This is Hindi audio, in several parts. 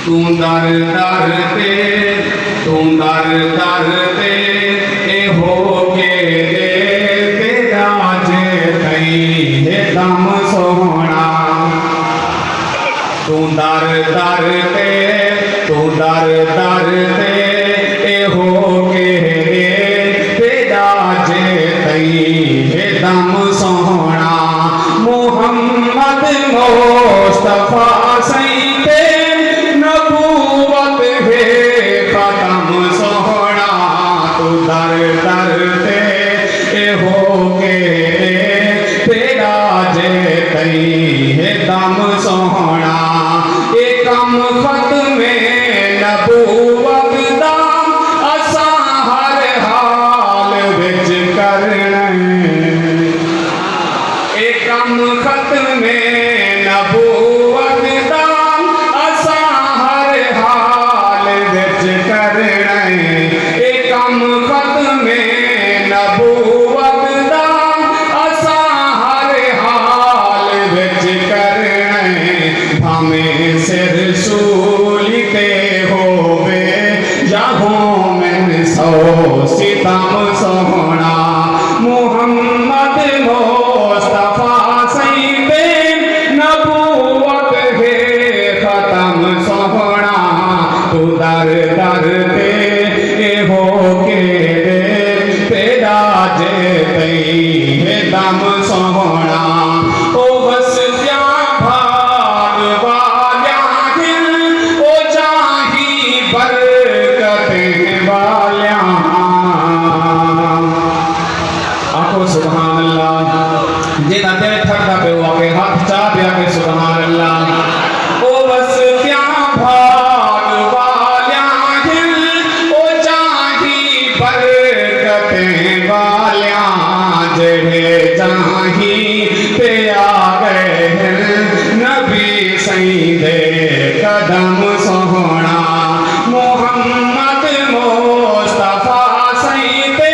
तू दर दर ते ए हो के दे तेरा जे थई है दम सोहना। तू दर दर ते ए हो के दे तेरा जे थई है दम सोहना। मोहम्मद मुस्तफा सही ते नबूवत है खत्म सोहना। तू दर दर ते ए हो के तेरा जे तई है दम सोहना। ए कम खत्म नबूवत दा असा हर हाल विच करना। ए कम खत्म नबूवत दा असा हर हाल विच करना। ए कम खत्म नबूवत दा असा हर हाल विच करना। भावें सिर सूलिते होवे या होवें सौ सितम सोहना। मुहम्मद मुस्तफा सही ते नबूवत है खत्म सोहना। तू दर दर ते ए हो के दे तेरा जे तई है दम सोहना। ओ बस क्या भाग वाल्या दिल ओ चाही बरकतें वाल्या। आखो सुभान अल्लाह। जिना दिल ठरदा पे आके हाथ चा पे आके सुभान अल्लाह। ओ बस क्या भाग वाल्या दिल ओ चाही बरकतें वाल्या। जेड़े चाही पे आ गए नबी सही दे कदम सोहना। मोहम्मद मुस्तफा सही ते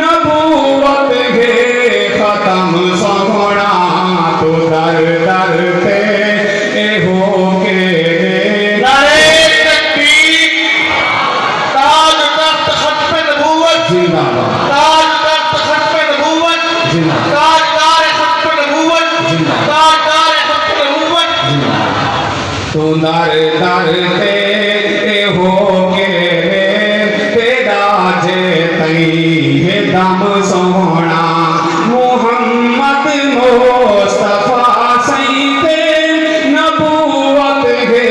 नबूवत है खत्म सोहना। तू दर दर ते ए हो के दे नारे तकबीर। ताज तख्त खत्म नबूवत जिंदाबाद ताज तख्त खत्म नबूवत जिंदाबाद ताजदार खत्म नबूवत ताजदार खत्म नबूवत। तू दर दर ते ए हो के दे तेरा जे तई है दम सोहना। मुहम्मद मुस्तफा सही ते नबूवत है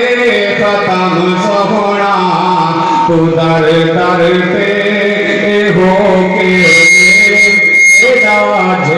खत्म सोहना। तू दर दर ते ए हो के दे तेरा जे